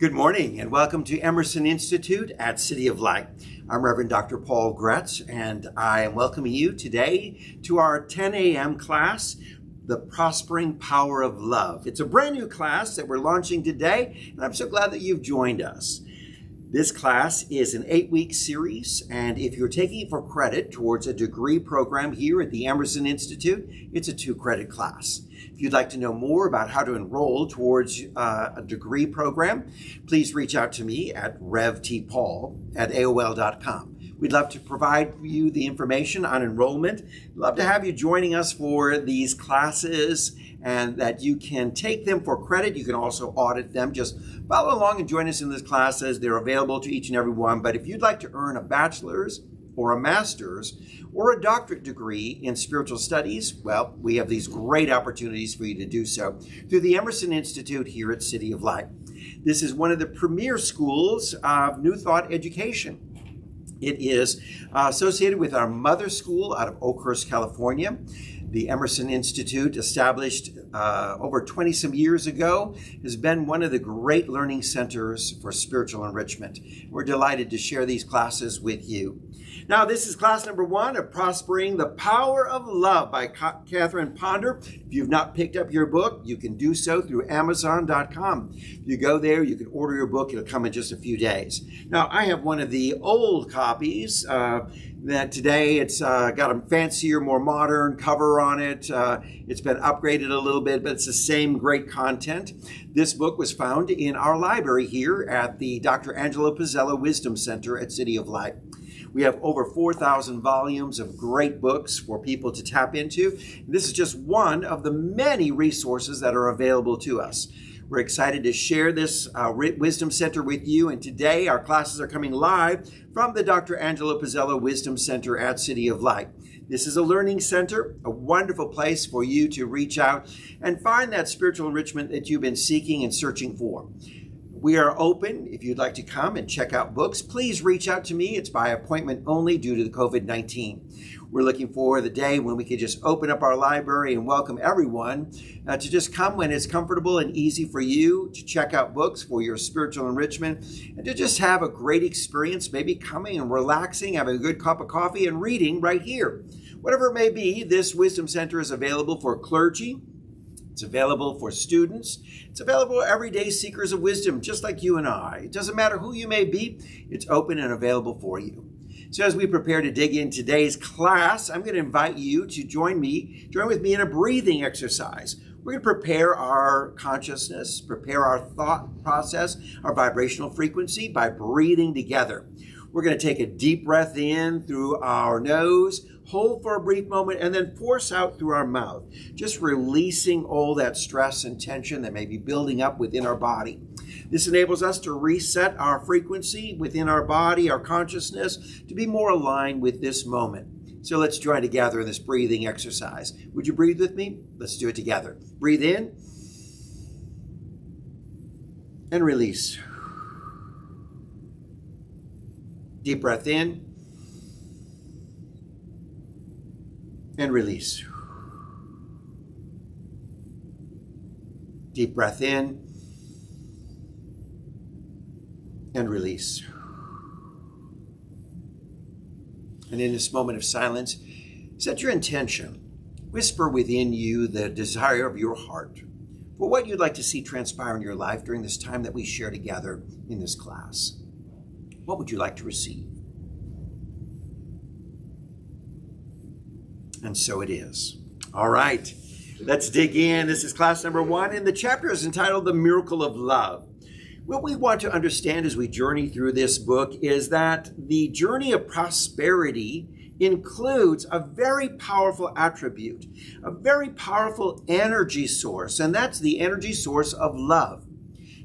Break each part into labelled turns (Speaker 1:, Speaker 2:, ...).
Speaker 1: Good morning and welcome to Emerson Institute at City of Light. I'm Reverend Dr. Paul Gretz and I am welcoming you today to our 10 a.m. class, The Prospering Power of Love. It's a brand new class that we're launching today and I'm so glad that you've joined us. This class is an 8-week series, and if you're taking it for credit towards a degree program here at the Emerson Institute, it's a 2-credit class. If you'd like to know more about how to enroll towards a degree program, please reach out to me at revtpaul@aol.com. We'd love to provide you the information on enrollment. Love to have you joining us for these classes and that you can take them for credit. You can also audit them. Just follow along and join us in these classes. They're available to each and every one. But if you'd like to earn a bachelor's or a master's or a doctorate degree in spiritual studies, well, we have these great opportunities for you to do so through the Emerson Institute here at City of Light. This is one of the premier schools of New Thought education. It is associated with our mother school out of Oakhurst, California. The Emerson Institute, established over 20-some years ago, has been one of the great learning centers for spiritual enrichment. We're delighted to share these classes with you. Now, this is class number 1 of Prospering the Power of Love by Catherine Ponder. If you've not picked up your book, you can do so through Amazon.com. You go there, you can order your book. It'll come in just a few days. Now, I have one of the old copies that today it's got a fancier, more modern cover on it. It's been upgraded a little bit, but it's the same great content. This book was found in our library here at the Dr. Angelo Pizzella Wisdom Center at City of Light. We have over 4,000 volumes of great books for people to tap into. This is just one of the many resources that are available to us. We're excited to share this Wisdom Center with you, and today our classes are coming live from the Dr. Angelo Pizzella Wisdom Center at City of Light. This is a learning center, a wonderful place for you to reach out and find that spiritual enrichment that you've been seeking and searching for. We are open. If you'd like to come and check out books, please reach out to me. It's by appointment only due to the COVID-19. We're looking for the day when we could just open up our library and welcome everyone to just come when it's comfortable and easy for you to check out books for your spiritual enrichment and to just have a great experience, maybe coming and relaxing, having a good cup of coffee and reading right here. Whatever it may be, this Wisdom Center is available for clergy. It's available for students. It's available for everyday seekers of wisdom, just like you and I. It doesn't matter who you may be. It's open and available for you. So as we prepare to dig in today's class, I'm going to invite you to join with me in a breathing exercise. We're going to prepare our consciousness, prepare our thought process, our vibrational frequency by breathing together. We're going to take a deep breath in through our nose, hold for a brief moment, and then force out through our mouth, just releasing all that stress and tension that may be building up within our body. This enables us to reset our frequency within our body, our consciousness, to be more aligned with this moment. So let's join together in this breathing exercise. Would you breathe with me? Let's do it together. Breathe in and release. Deep breath in and release. Deep breath in and release. And in this moment of silence, set your intention. Whisper within you the desire of your heart for what you'd like to see transpire in your life during this time that we share together in this class. What would you like to receive? And so it is. All right, let's dig in. This is class number 1, and the chapter is entitled The Miracle of Love. What we want to understand as we journey through this book is that the journey of prosperity includes a very powerful attribute, a very powerful energy source, and that's the energy source of love.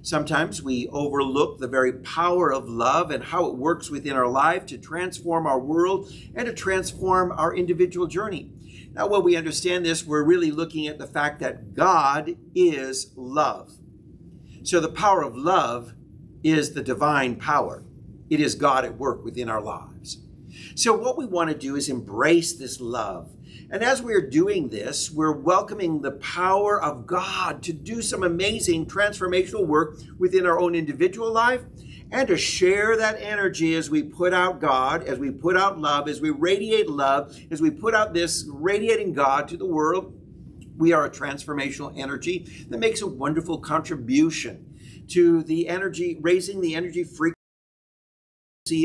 Speaker 1: Sometimes we overlook the very power of love and how it works within our life to transform our world and to transform our individual journey. Now, when we understand this, we're really looking at the fact that God is love. So the power of love is the divine power. It is God at work within our lives. So what we want to do is embrace this love. And as we're doing this, we're welcoming the power of God to do some amazing transformational work within our own individual life and to share that energy as we put out God, as we put out love, as we radiate love, as we put out this radiating God to the world. We are a transformational energy that makes a wonderful contribution to the energy, raising the energy frequency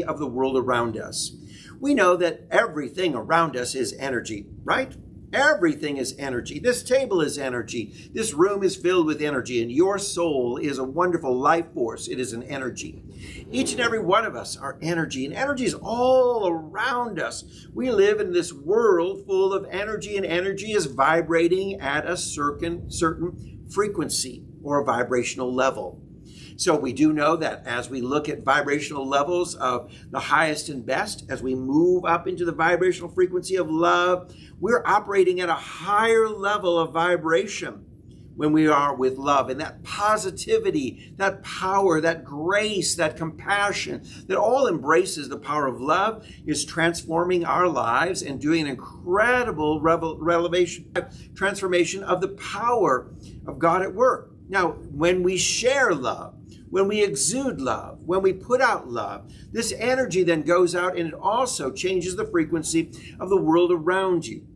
Speaker 1: of the world around us. We know that everything around us is energy, right? Everything is energy. This table is energy. This room is filled with energy, and your soul is a wonderful life force. It is an energy. Each and every one of us are energy, and energy is all around us. We live in this world full of energy, and energy is vibrating at a certain frequency or a vibrational level. So we do know that as we look at vibrational levels of the highest and best, as we move up into the vibrational frequency of love, we're operating at a higher level of vibration when we are with love. And that positivity, that power, that grace, that compassion, that all embraces the power of love is transforming our lives and doing an incredible transformation of the power of God at work. Now, when we share love, when we exude love, when we put out love, this energy then goes out and it also changes the frequency of the world around you.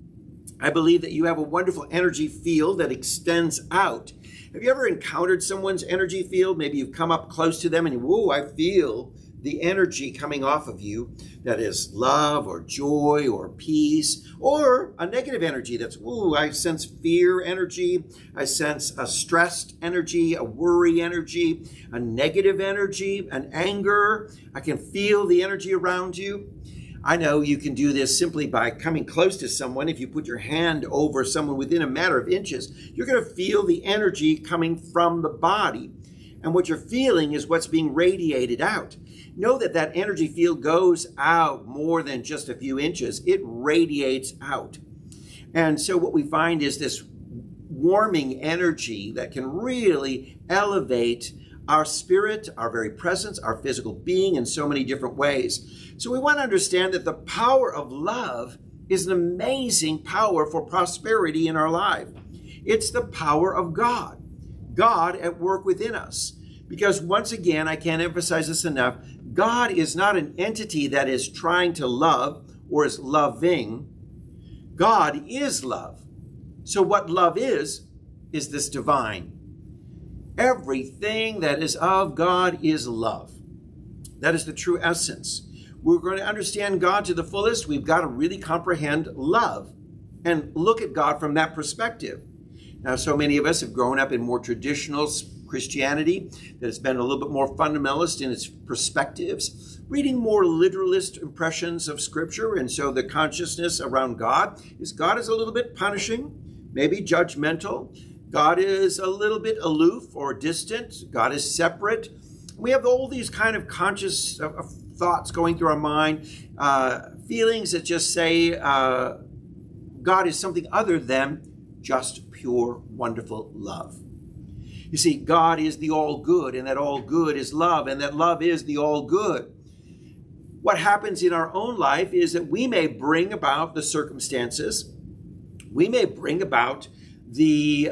Speaker 1: I believe that you have a wonderful energy field that extends out. Have you ever encountered someone's energy field? Maybe you've come up close to them and whoa, I feel the energy coming off of you that is love or joy or peace, or a negative energy that's, ooh, I sense fear energy, I sense a stressed energy, a worry energy, a negative energy, an anger. I can feel the energy around you. I know you can do this simply by coming close to someone. If you put your hand over someone within a matter of inches, you're going to feel the energy coming from the body. And what you're feeling is what's being radiated out. Know that that energy field goes out more than just a few inches. It radiates out. And so what we find is this warming energy that can really elevate our spirit, our very presence, our physical being in so many different ways. So we want to understand that the power of love is an amazing power for prosperity in our life. It's the power of God, God at work within us. Because once again, I can't emphasize this enough, God is not an entity that is trying to love or is loving. God is love. So what love is this divine. Everything that is of God is love. That is the true essence. We're going to understand God to the fullest. We've got to really comprehend love and look at God from that perspective. Now, so many of us have grown up in more traditional Christianity that has been a little bit more fundamentalist in its perspectives, reading more literalist impressions of Scripture. And so the consciousness around God is a little bit punishing, maybe judgmental. God is a little bit aloof or distant. God is separate. We have all these kind of conscious thoughts going through our mind, feelings that just say God is something other than just pure, wonderful love. You see, God is the all good, and that all good is love, and that love is the all good. What happens in our own life is that we may bring about the circumstances, we may bring about the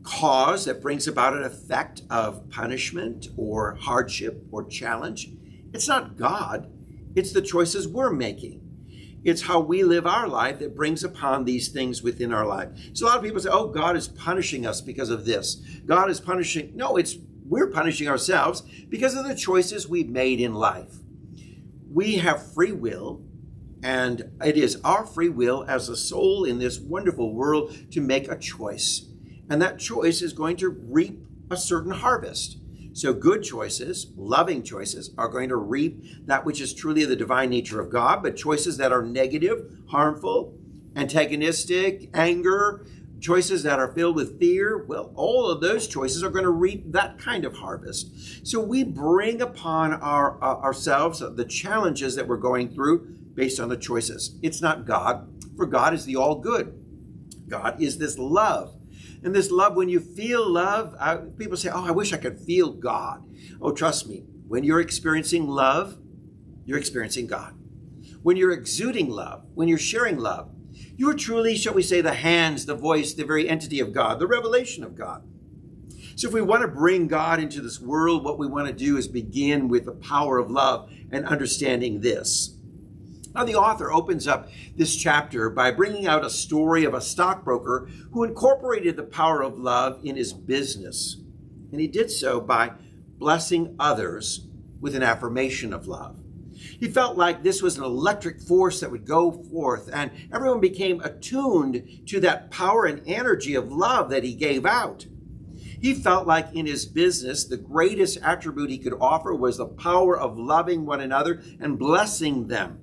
Speaker 1: cause that brings about an effect of punishment or hardship or challenge. It's not God, it's the choices we're making. It's how we live our life that brings upon these things within our life. So a lot of people say, oh, God is punishing us because of this. God is punishing. No, we're punishing ourselves because of the choices we've made in life. We have free will, and it is our free will as a soul in this wonderful world to make a choice. And that choice is going to reap a certain harvest. So good choices, loving choices, are going to reap that which is truly the divine nature of God, but choices that are negative, harmful, antagonistic, anger, choices that are filled with fear, well, all of those choices are going to reap that kind of harvest. So we bring upon ourselves the challenges that we're going through based on the choices. It's not God, for God is the all good. God is this love. And this love, when you feel love, people say, oh, I wish I could feel God. Oh, trust me, when you're experiencing love, you're experiencing God. when you're exuding love, when you're sharing love, you are truly, shall we say, the hands, the voice, the very entity of God, the revelation of God. So if we want to bring God into this world, what we want to do is begin with the power of love and understanding this. Now, the author opens up this chapter by bringing out a story of a stockbroker who incorporated the power of love in his business. And he did so by blessing others with an affirmation of love. He felt like this was an electric force that would go forth, and everyone became attuned to that power and energy of love that he gave out. He felt like in his business, the greatest attribute he could offer was the power of loving one another and blessing them.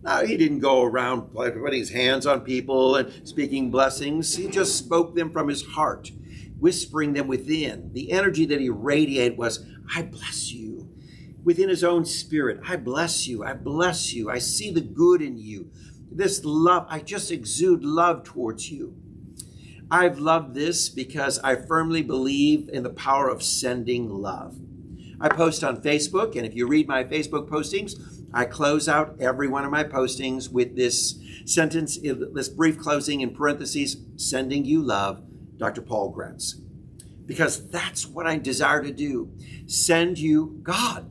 Speaker 1: Now, he didn't go around putting his hands on people and speaking blessings. He just spoke them from his heart, whispering them within. The energy that he radiated was, I bless you. Within his own spirit, I bless you. I bless you. I see the good in you. This love, I just exude love towards you. I've loved this because I firmly believe in the power of sending love. I post on Facebook, and if you read my Facebook postings, I close out every one of my postings with this sentence, this brief closing in parentheses, sending you love, Dr. Paul Gretz. Because that's what I desire to do. Send you God.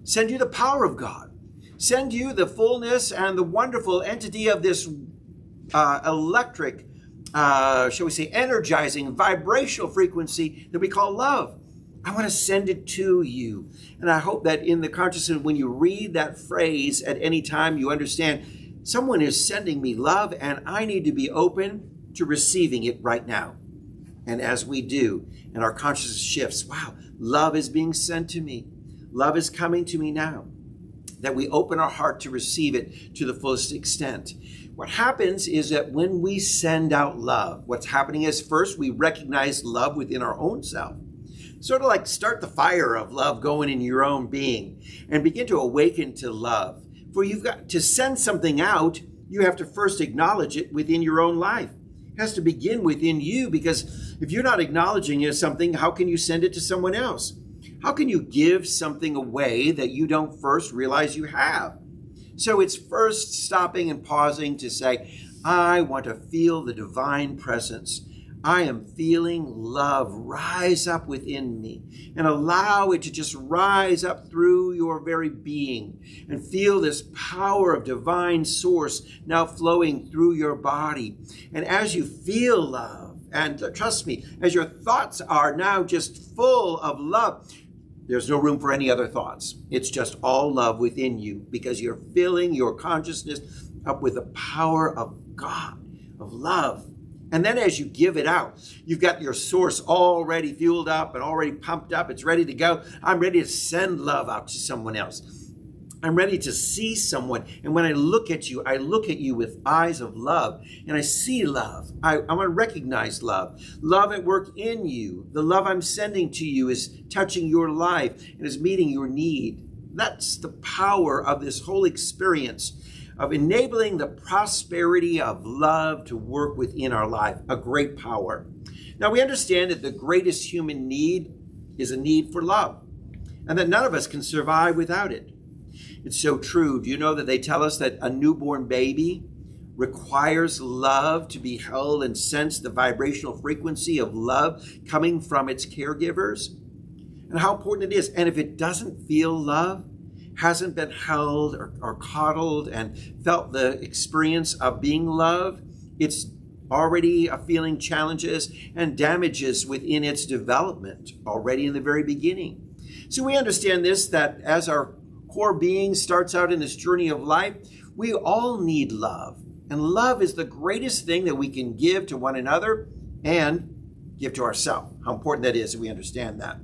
Speaker 1: Send you the power of God. Send you the fullness and the wonderful entity of this electric, shall we say, energizing, vibrational frequency that we call love. I want to send it to you. And I hope that in the consciousness, when you read that phrase at any time, you understand someone is sending me love and I need to be open to receiving it right now. And as we do, and our consciousness shifts, wow, love is being sent to me. Love is coming to me now. That we open our heart to receive it to the fullest extent. What happens is that when we send out love, what's happening is first we recognize love within our own self. Sort of like start the fire of love going in your own being and begin to awaken to love. For you've got to send something out, you have to first acknowledge it within your own life. It has to begin within you, because if you're not acknowledging something, how can you send it to someone else? How can you give something away that you don't first realize you have? So it's first stopping and pausing to say, I want to feel the divine presence. I am feeling love rise up within me, and allow it to just rise up through your very being and feel this power of divine source now flowing through your body. And as you feel love, and trust me, as your thoughts are now just full of love, there's no room for any other thoughts. It's just all love within you, because you're filling your consciousness up with the power of God, of love. And then as you give it out, you've got your source already fueled up and already pumped up. It's ready to go. I'm ready to send love out to someone else. I'm ready to see someone. And when I look at you with eyes of love, and I see love. I want to recognize love. Love at work in you. The love I'm sending to you is touching your life and is meeting your need. That's the power of this whole experience of enabling the prosperity of love to work within our life, a great power. Now, we understand that the greatest human need is a need for love, and that none of us can survive without it. It's so true. Do you know that they tell us that a newborn baby requires love to be held and sense the vibrational frequency of love coming from its caregivers? And how important it is. And if it doesn't feel love, hasn't been held or coddled and felt the experience of being loved, it's already feeling challenges and damages within its development already in the very beginning. So we understand this, that as our core being starts out in this journey of life, we all need love. And love is the greatest thing that we can give to one another and give to ourselves. How important that is, we understand that.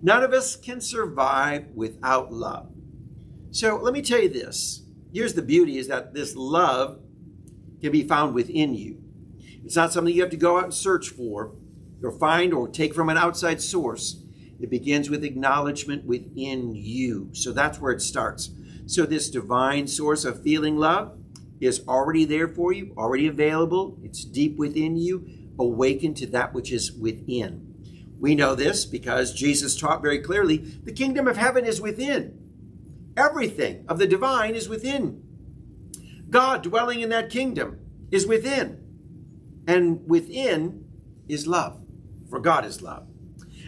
Speaker 1: None of us can survive without love. So let me tell you this. Here's the beauty, is that this love can be found within you. It's not something you have to go out and search for or find or take from an outside source. It begins with acknowledgement within you. So that's where it starts. So this divine source of feeling love is already there for you, already available. It's deep within you. Awaken to that which is within. We know this because Jesus taught very clearly, the kingdom of heaven is within. Everything of the divine is within. God dwelling in that kingdom is within, and within is love, for God is love.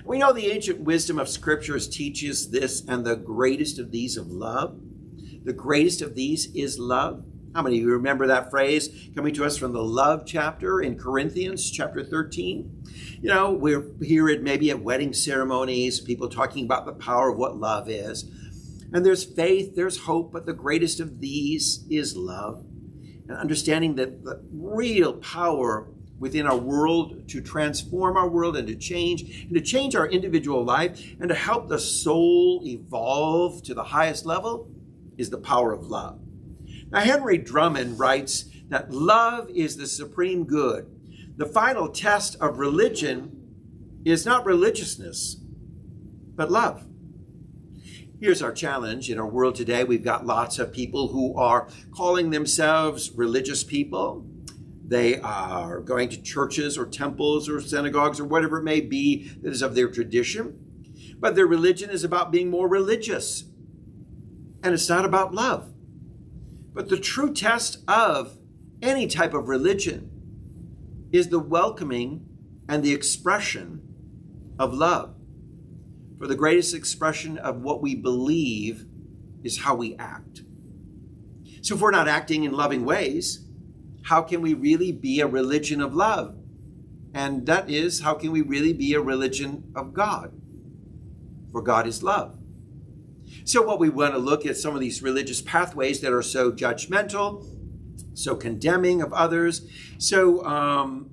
Speaker 1: We know the ancient wisdom of scriptures teaches this, and the greatest of these of love. The greatest of these is love. How many of you remember that phrase coming to us from the love chapter in Corinthians chapter 13? You know, we're here maybe at wedding ceremonies, people talking about the power of what love is. And there's faith, there's hope, but the greatest of these is love. And understanding that the real power within our world to transform our world and to change our individual life and to help the soul evolve to the highest level is the power of love. Now, Henry Drummond writes that love is the supreme good. The final test of religion is not religiousness, but love. Here's our challenge in our world today. We've got lots of people who are calling themselves religious people. They are going to churches or temples or synagogues or whatever it may be that is of their tradition. But their religion is about being more religious. And it's not about love. But the true test of any type of religion is the welcoming and the expression of love. For the greatest expression of what we believe is how we act. So if we're not acting in loving ways, how can we really be a religion of love? And that is, how can we really be a religion of God? For God is love. So what we want to look at some of these religious pathways that are so judgmental, so condemning of others, so,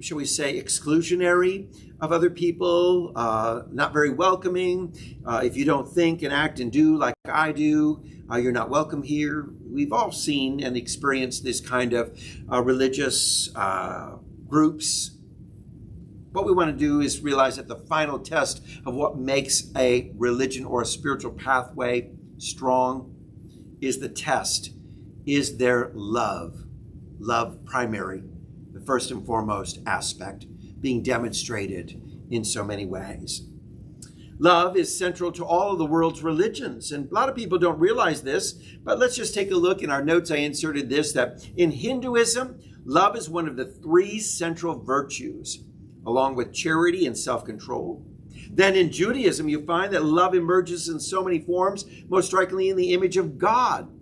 Speaker 1: shall we say, exclusionary of other people, not very welcoming. If you don't think and act and do like I do, you're not welcome here. We've all seen and experienced this kind of religious groups. What we want to do is realize that the final test of what makes a religion or a spiritual pathway strong is the test. Is their love? Love primary, the first and foremost aspect, being demonstrated in so many ways. Love is central to all of the world's religions, and a lot of people don't realize this, but let's just take a look. In our notes I inserted this, that in Hinduism, love is one of the three central virtues, along with charity and self-control. Then in Judaism, you find that love emerges in so many forms, most strikingly in the image of God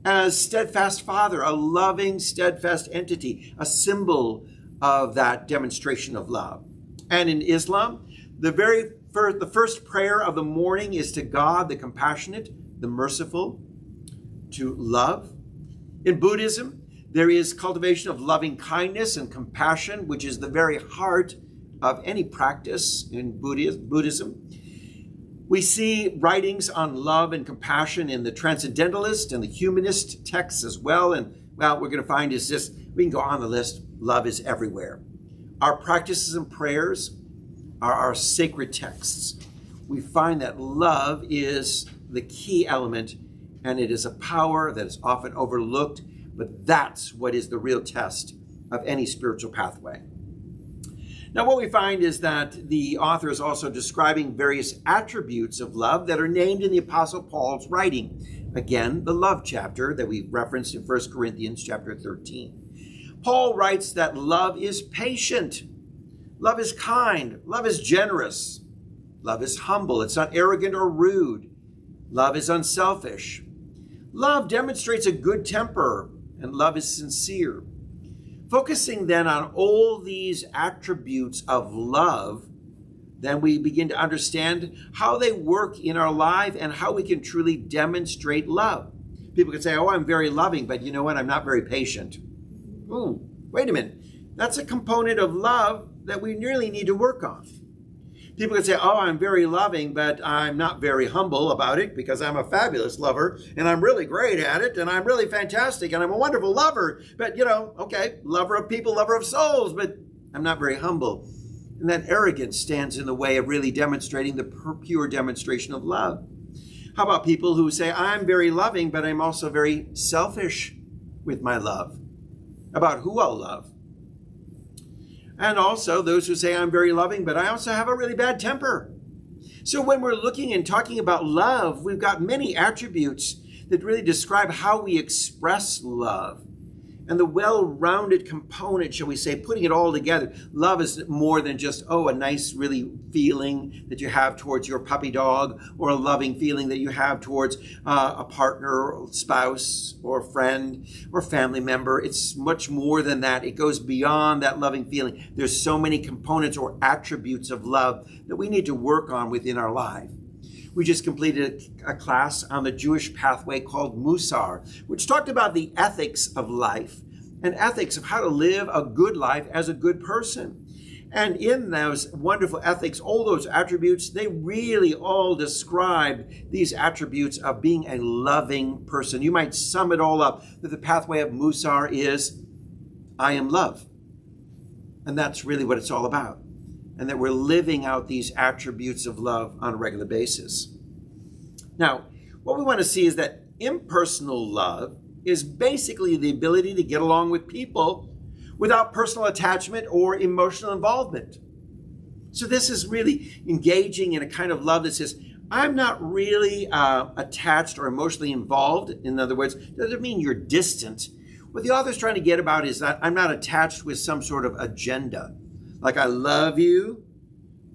Speaker 1: as steadfast Father, a loving, steadfast entity, a symbol of that demonstration of love. And in Islam, the first prayer of the morning is to God, the compassionate, the merciful, to love. In Buddhism, there is cultivation of loving kindness and compassion, which is the very heart of any practice in Buddhism. We see writings on love and compassion in the transcendentalist and the humanist texts as well. And well, we're going to find is just, we can go on the list. Love is everywhere. Our practices and prayers are our sacred texts. We find that love is the key element, and it is a power that is often overlooked, but that's what is the real test of any spiritual pathway. Now, what we find is that the author is also describing various attributes of love that are named in the Apostle Paul's writing. Again, the love chapter that we referenced in 1 Corinthians chapter 13. Paul writes that love is patient, love is kind, love is generous, love is humble, it's not arrogant or rude, love is unselfish. Love demonstrates a good temper, and love is sincere. Focusing then on all these attributes of love, then we begin to understand how they work in our life and how we can truly demonstrate love. People can say, oh, I'm very loving, but you know what? I'm not very patient. Ooh, wait a minute. That's a component of love that we really need to work on. People can say, oh, I'm very loving, but I'm not very humble about it because I'm a fabulous lover and I'm really great at it and I'm really fantastic and I'm a wonderful lover. But, you know, okay, lover of people, lover of souls, but I'm not very humble. And that arrogance stands in the way of really demonstrating the pure demonstration of love. How about people who say, I'm very loving, but I'm also very selfish with my love about who I'll love? And also those who say I'm very loving, but I also have a really bad temper. So when we're looking and talking about love, we've got many attributes that really describe how we express love. And the well-rounded component, shall we say, putting it all together, love is more than just, a nice, really feeling that you have towards your puppy dog, or a loving feeling that you have towards a partner, or spouse, or friend, or family member. It's much more than that. It goes beyond that loving feeling. There's so many components or attributes of love that we need to work on within our life. We just completed a class on the Jewish pathway called Musar, which talked about the ethics of life and ethics of how to live a good life as a good person. And in those wonderful ethics, all those attributes, they really all describe these attributes of being a loving person. You might sum it all up that the pathway of Musar is, I am love. And that's really what it's all about. And that we're living out these attributes of love on a regular basis. Now, what we want to see is that impersonal love is basically the ability to get along with people without personal attachment or emotional involvement. So this is really engaging in a kind of love that says, I'm not really attached or emotionally involved. In other words, it doesn't mean you're distant. What the author's trying to get about is that I'm not attached with some sort of agenda. Like, I love you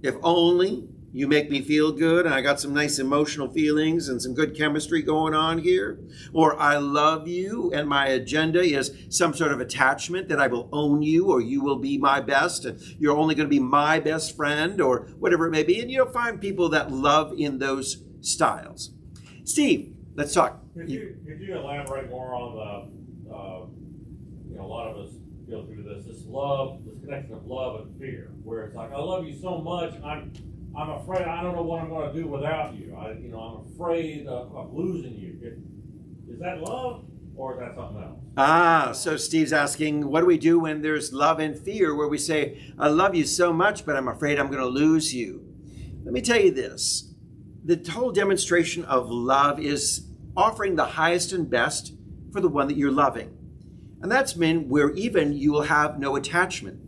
Speaker 1: if only you make me feel good and I got some nice emotional feelings and some good chemistry going on here. Or I love you and my agenda is some sort of attachment that I will own you, or you will be my best and you're only going to be my best friend, or whatever it may be. And you'll find people that love in those styles. Steve, let's talk.
Speaker 2: Could you elaborate more on a lot of us go through this love, this connection of love and fear, where it's like, I love you so much, I'm afraid I don't know what I'm going to do without you. I'm afraid of losing you. Is that love, or is that something else?
Speaker 1: So Steve's asking, what do we do when there's love and fear, where we say, I love you so much, but I'm afraid I'm going to lose you? Let me tell you this. The whole demonstration of love is offering the highest and best for the one that you're loving. And that's meant where even you will have no attachment.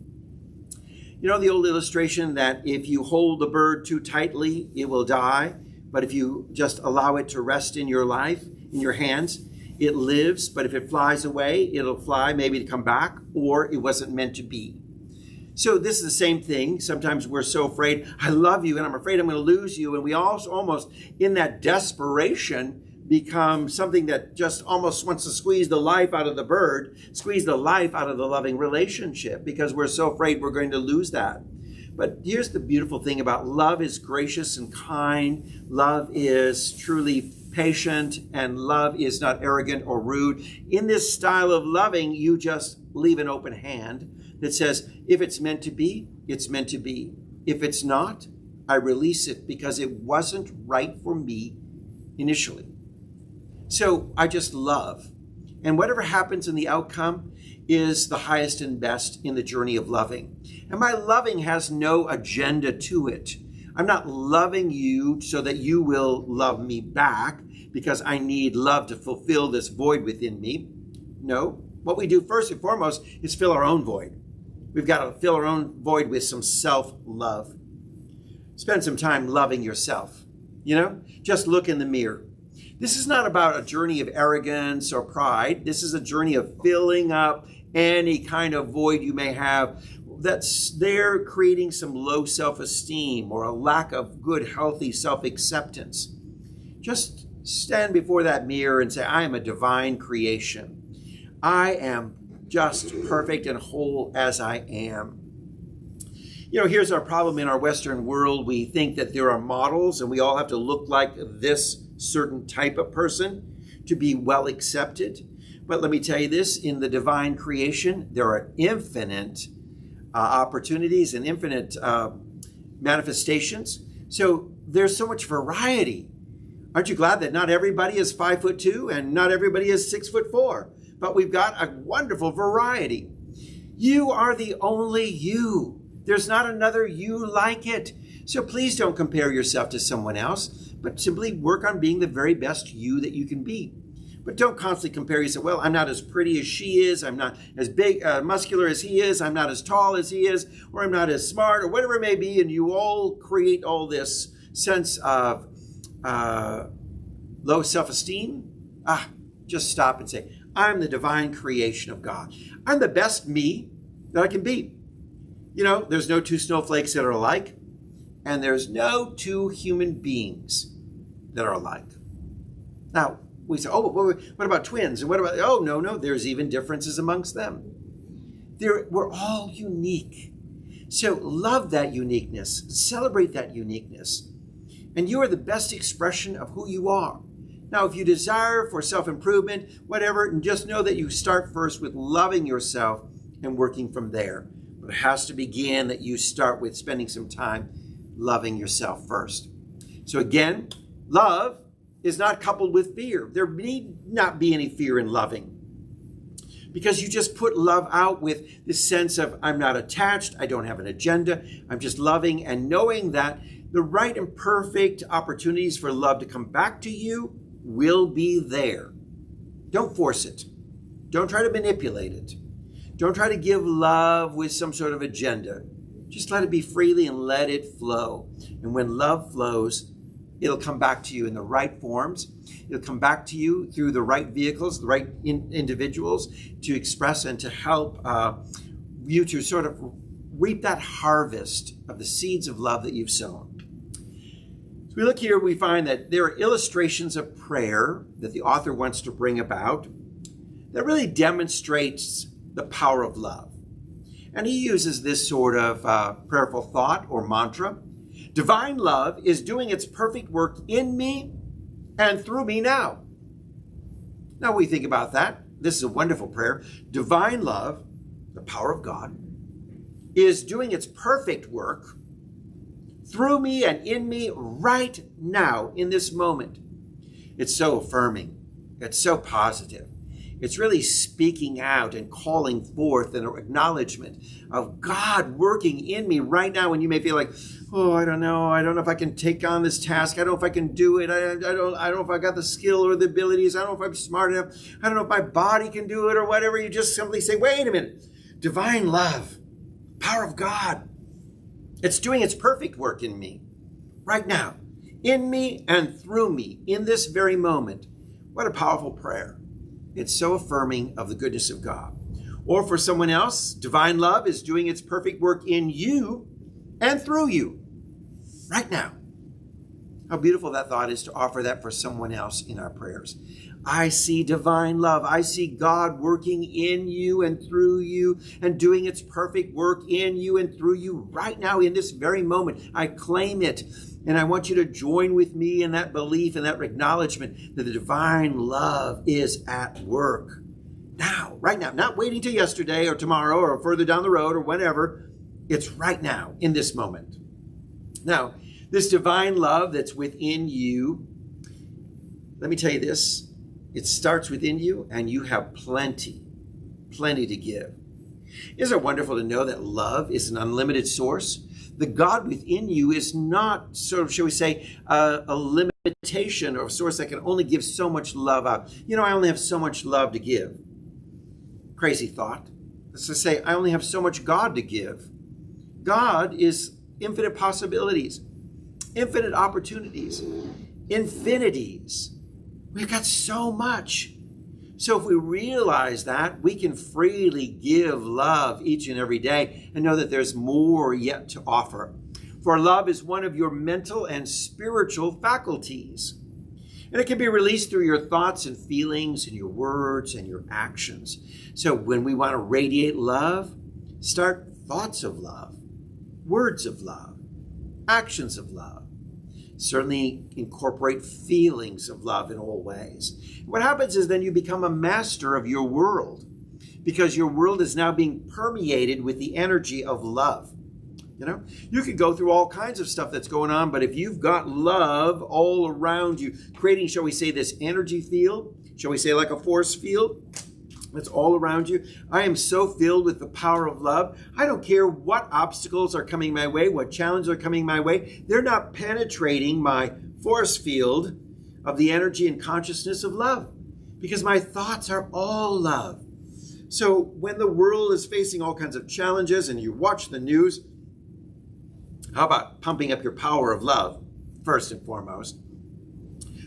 Speaker 1: You know the old illustration that if you hold the bird too tightly, it will die. But if you just allow it to rest in your life, in your hands, it lives. But if it flies away, it'll fly maybe to come back, or it wasn't meant to be. So this is the same thing. Sometimes we're so afraid, I love you and I'm afraid I'm going to lose you. And we also almost, in that desperation, become something that just almost wants to squeeze the life out of the bird, squeeze the life out of the loving relationship, because we're so afraid we're going to lose that. But here's the beautiful thing about love is gracious and kind. Love is truly patient, and love is not arrogant or rude. In this style of loving, you just leave an open hand that says, if it's meant to be, it's meant to be. If it's not, I release it because it wasn't right for me initially. So I just love. And whatever happens in the outcome is the highest and best in the journey of loving. And my loving has no agenda to it. I'm not loving you so that you will love me back because I need love to fulfill this void within me. No, what we do first and foremost is fill our own void. We've got to fill our own void with some self-love. Spend some time loving yourself. Just look in the mirror. This is not about a journey of arrogance or pride. This is a journey of filling up any kind of void you may have that's there, creating some low self-esteem or a lack of good, healthy self-acceptance. Just stand before that mirror and say, I am a divine creation. I am just perfect and whole as I am. Here's our problem in our Western world. We think that there are models and we all have to look like this certain type of person to be well accepted. But let me tell you this, in the divine creation, there are infinite opportunities and infinite manifestations. So there's so much variety. Aren't you glad that not everybody is 5'2" and not everybody is 6'4"? But we've got a wonderful variety. You are the only you. There's not another you like it. So please don't compare yourself to someone else, but simply work on being the very best you that you can be. But don't constantly compare yourself. Well, I'm not as pretty as she is. I'm not as big, muscular as he is. I'm not as tall as he is, or I'm not as smart, or whatever it may be. And you all create all this sense of low self-esteem. Just stop and say, I'm the divine creation of God. I'm the best me that I can be. You know, there's no two snowflakes that are alike, and there's no two human beings that are alike. Now, we say, oh, what about twins? And what about, oh, no, there's even differences amongst them. We're all unique. So love that uniqueness, celebrate that uniqueness. And you are the best expression of who you are. Now, if you desire for self-improvement, whatever, and just know that you start first with loving yourself and working from there. But it has to begin that you start with spending some time loving yourself first. So again, love is not coupled with fear. There need not be any fear in loving, because you just put love out with this sense of, I'm not attached, I don't have an agenda, I'm just loving, and knowing that the right and perfect opportunities for love to come back to you will be there. Don't force it. Don't try to manipulate it. Don't try to give love with some sort of agenda. Just let it be freely and let it flow. And when love flows, it'll come back to you in the right forms. It'll come back to you through the right vehicles, the right individuals to express and to help you to sort of reap that harvest of the seeds of love that you've sown. So we look here, we find that there are illustrations of prayer that the author wants to bring about that really demonstrates the power of love. And he uses this sort of prayerful thought or mantra. Divine love is doing its perfect work in me and through me now. Now we think about that. This is a wonderful prayer. Divine love, the power of God, is doing its perfect work through me and in me right now in this moment. It's so affirming. It's so positive. It's really speaking out and calling forth an acknowledgement of God working in me right now. And you may feel like, oh, I don't know if I can take on this task. I don't know if I can do it. I don't know if I got the skill or the abilities. I don't know if I'm smart enough. I don't know if my body can do it or whatever. You just simply say, wait a minute. Divine love, power of God. It's doing its perfect work in me right now, in me and through me in this very moment. What a powerful prayer. It's so affirming of the goodness of God. Or for someone else, divine love is doing its perfect work in you and through you right now. How beautiful that thought is to offer that for someone else in our prayers. I see divine love. I see God working in you and through you and doing its perfect work in you and through you right now in this very moment. I claim it. And I want you to join with me in that belief and that acknowledgement that the divine love is at work now, right now, not waiting till yesterday or tomorrow or further down the road or whenever. It's right now in this moment. Now, this divine love that's within you, let me tell you this, it starts within you and you have plenty to give. Isn't it wonderful to know that love is an unlimited source? The God within you is not sort of, shall we say, a limitation or a source that can only give so much love out. You know, I only have so much love to give. Crazy thought. Let's just say I only have so much God to give. God is infinite possibilities, infinite opportunities, infinities. We've got so much. So if we realize that, we can freely give love each and every day and know that there's more yet to offer. For love is one of your mental and spiritual faculties. And it can be released through your thoughts and feelings and your words and your actions. So when we want to radiate love, start thoughts of love, words of love, actions of love. Certainly incorporate feelings of love in all ways. What happens is then you become a master of your world because your world is now being permeated with the energy of love. You know, you could go through all kinds of stuff that's going on, but if you've got love all around you, creating, shall we say, this energy field, shall we say like a force field, that's all around you. I am so filled with the power of love. I don't care what obstacles are coming my way, what challenges are coming my way. They're not penetrating my force field of the energy and consciousness of love because my thoughts are all love. So when the world is facing all kinds of challenges and you watch the news, how about pumping up your power of love first and foremost?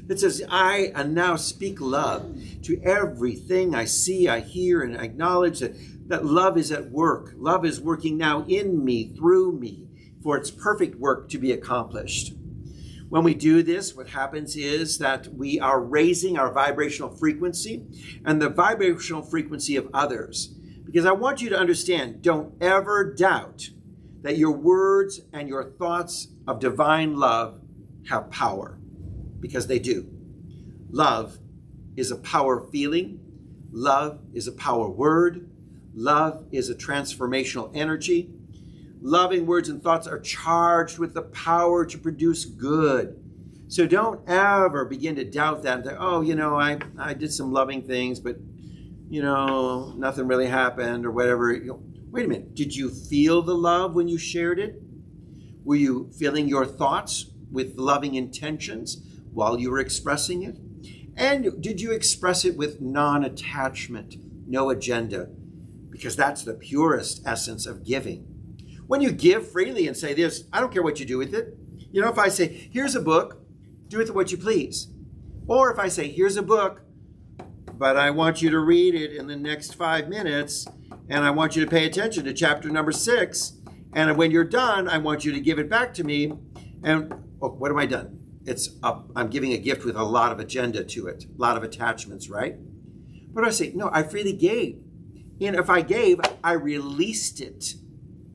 Speaker 1: It says, I now speak love to everything I see, I hear, and I acknowledge that love is at work. Love is working now in me, through me, for its perfect work to be accomplished. When we do this, what happens is that we are raising our vibrational frequency and the vibrational frequency of others. Because I want you to understand, don't ever doubt that your words and your thoughts of divine love have power, because they do. Love is a power feeling. Love is a power word. Love is a transformational energy. Loving words and thoughts are charged with the power to produce good. So don't ever begin to doubt that. Oh, I did some loving things, but, nothing really happened or whatever. Wait a minute. Did you feel the love when you shared it? Were you filling your thoughts with loving intentions while you were expressing it? And did you express it with non-attachment, no agenda? Because that's the purest essence of giving. When you give freely and say this, I don't care what you do with it. If I say, here's a book, do with it what you please. Or if I say, here's a book, but I want you to read it in the next 5 minutes, and I want you to pay attention to chapter number 6, and when you're done, I want you to give it back to me. And what am I done? I'm giving a gift with a lot of agenda to it, a lot of attachments, right? But I say, no, I freely gave. And if I gave, I released it.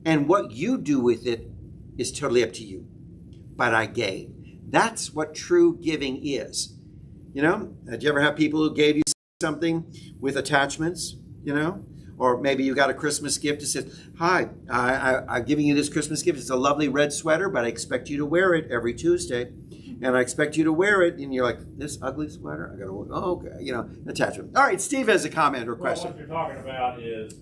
Speaker 1: And what you do with it is totally up to you. But I gave. That's what true giving is. Did you ever have people who gave you something with attachments, Or maybe you got a Christmas gift that says, hi, I'm giving you this Christmas gift. It's a lovely red sweater, but I expect you to wear it every Tuesday. And I expect you to wear it. And you're like, this ugly sweater? I got to wear it. Oh, okay. Attachment. All right, Steve has a comment or question.
Speaker 2: What you're talking about is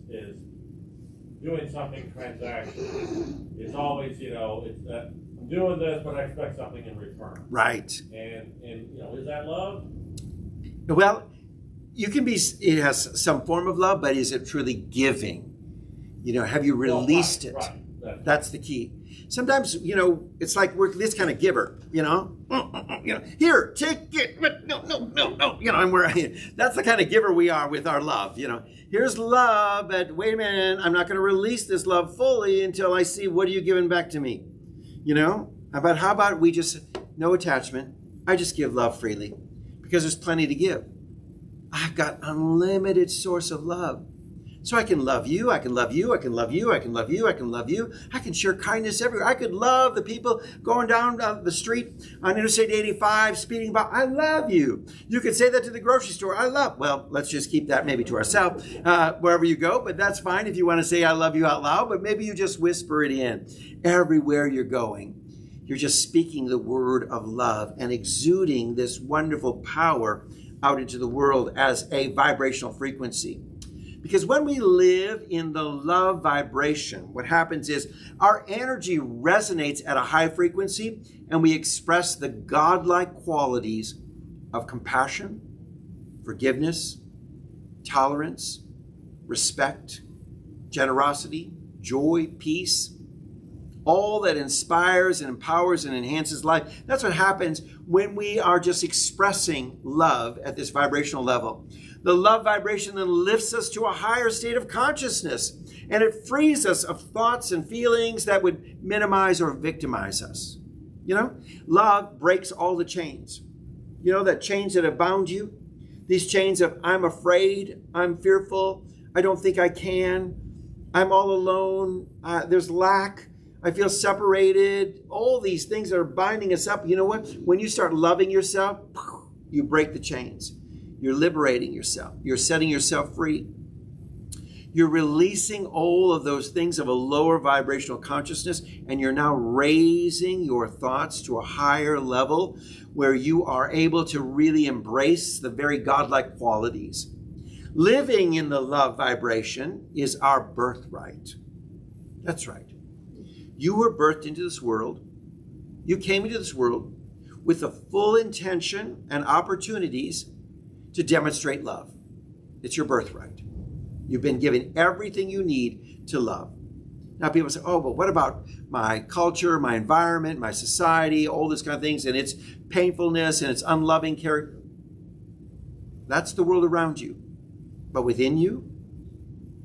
Speaker 2: doing something transactional. It's always, it's that I'm doing this, but I expect something in return.
Speaker 1: Right.
Speaker 2: And is that love?
Speaker 1: Well, it has some form of love, but is it truly giving? Have you released it? Right. That's the key. Sometimes, it's like we're this kind of giver, here, take it, but no, and that's the kind of giver we are with our love, here's love, but wait a minute, I'm not going to release this love fully until I see what are you giving back to me, but how about we just, no attachment, I just give love freely, because there's plenty to give. I've got unlimited source of love. So I can love you, I can love you, I can love you, I can love you, I can love you. I can share kindness everywhere. I could love the people going down the street on Interstate 85 speeding by. I love you. You could say that to the grocery store. Well, let's just keep that maybe to ourselves wherever you go, but that's fine if you want to say I love you out loud, but maybe you just whisper it in. Everywhere you're going, you're just speaking the word of love and exuding this wonderful power out into the world as a vibrational frequency. Because when we live in the love vibration, what happens is our energy resonates at a high frequency and we express the godlike qualities of compassion, forgiveness, tolerance, respect, generosity, joy, peace, all that inspires and empowers and enhances life. That's what happens when we are just expressing love at this vibrational level. The love vibration then lifts us to a higher state of consciousness, and it frees us of thoughts and feelings that would minimize or victimize us. Love breaks all the chains. That chains that have bound you, these chains of I'm afraid, I'm fearful, I don't think I can, I'm all alone, there's lack, I feel separated, all these things that are binding us up. You know what? When you start loving yourself, you break the chains. You're liberating yourself. You're setting yourself free. You're releasing all of those things of a lower vibrational consciousness, and you're now raising your thoughts to a higher level where you are able to really embrace the very godlike qualities. Living in the love vibration is our birthright. That's right. You were birthed into this world. You came into this world with the full intention and opportunities to demonstrate love. It's your birthright. You've been given everything you need to love. Now people say, oh, but what about my culture, my environment, my society, all this kind of things, and its painfulness and its unloving character? That's the world around you. But within you,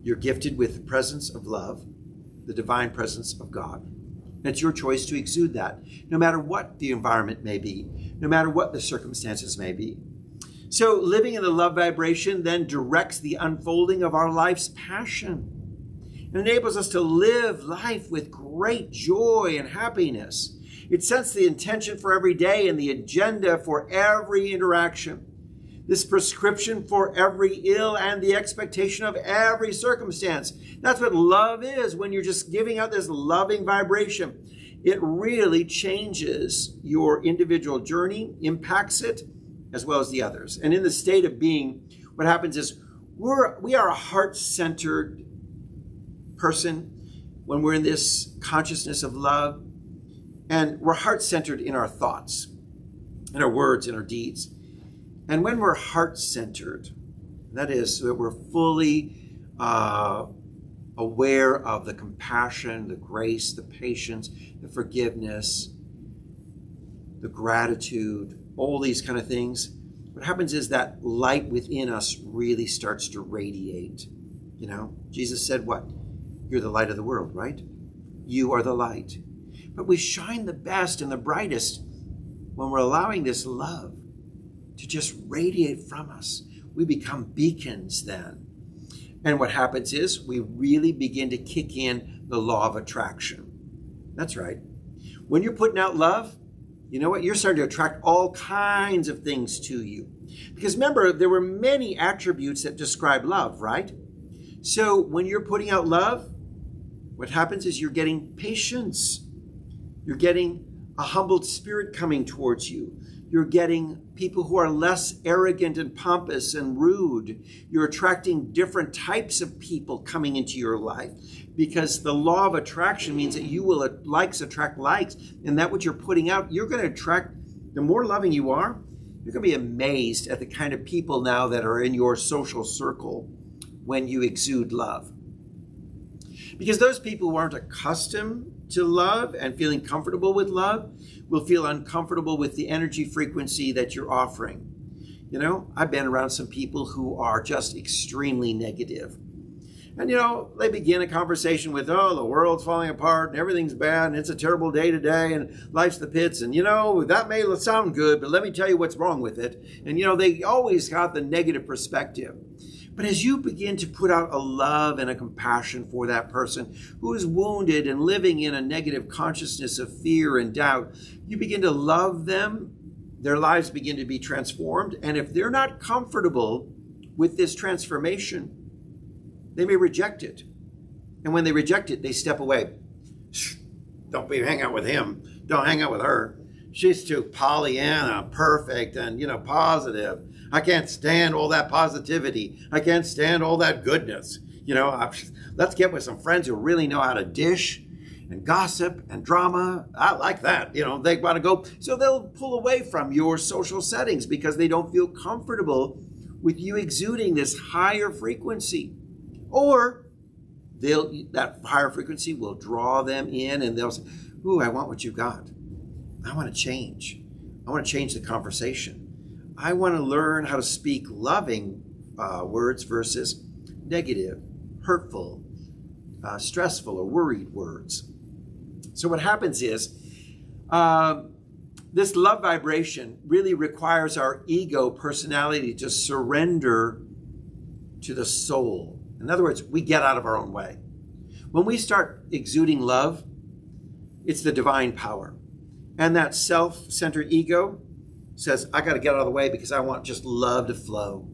Speaker 1: you're gifted with the presence of love, the divine presence of God. And it's your choice to exude that, no matter what the environment may be, no matter what the circumstances may be. So living in the love vibration then directs the unfolding of our life's passion. It enables us to live life with great joy and happiness. It sets the intention for every day and the agenda for every interaction. This prescription for every ill and the expectation of every circumstance. That's what love is when you're just giving out this loving vibration. It really changes your individual journey, impacts it, as well as the others. And in the state of being, what happens is we are a heart-centered person when we're in this consciousness of love. And we're heart-centered in our thoughts, in our words, in our deeds. And when we're heart-centered, that is, that we're fully aware of the compassion, the grace, the patience, the forgiveness, the gratitude, all these kind of things, what happens is that light within us really starts to radiate. You know, Jesus said what? You're the light of the world, right? You are the light. But we shine the best and the brightest when we're allowing this love to just radiate from us. We become beacons then. And what happens is we really begin to kick in the law of attraction. That's right. When you're putting out love, you know what? You're starting to attract all kinds of things to you. Because remember, there were many attributes that describe love, right? So when you're putting out love, what happens is you're getting patience. You're getting a humbled spirit coming towards you. You're getting people who are less arrogant and pompous and rude. You're attracting different types of people coming into your life because the law of attraction means that you will likes attract likes. And that what you're putting out, you're going to attract, the more loving you are, you're going to be amazed at the kind of people now that are in your social circle when you exude love. Because those people who aren't accustomed to love and feeling comfortable with love will feel uncomfortable with the energy frequency that you're offering. You know, I've been around some people who are just extremely negative. And, you know, they begin a conversation with, oh, the world's falling apart and everything's bad and it's a terrible day today and life's the pits. And, you know, that may sound good, but let me tell you what's wrong with it. And, you know, they always got the negative perspective. But as you begin to put out a love and a compassion for that person who is wounded and living in a negative consciousness of fear and doubt, you begin to love them. Their lives begin to be transformed. And if they're not comfortable with this transformation, they may reject it. And when they reject it, they step away. Don't hang out with him. Don't hang out with her. She's too Pollyanna, perfect, and, you know, positive. I can't stand all that positivity. I can't stand all that goodness. You know, let's get with some friends who really know how to dish and gossip and drama. I like that. You know, they want to go. So they'll pull away from your social settings because they don't feel comfortable with you exuding this higher frequency. Or that higher frequency will draw them in and they'll say, ooh, I want what you got. I want to change. I want to change the conversation. I want to learn how to speak loving words versus negative, hurtful, stressful, or worried words. So what happens is this love vibration really requires our ego personality to surrender to the soul. In other words, we get out of our own way. When we start exuding love, it's the divine power. And that self-centered ego says, I got to get out of the way because I want just love to flow.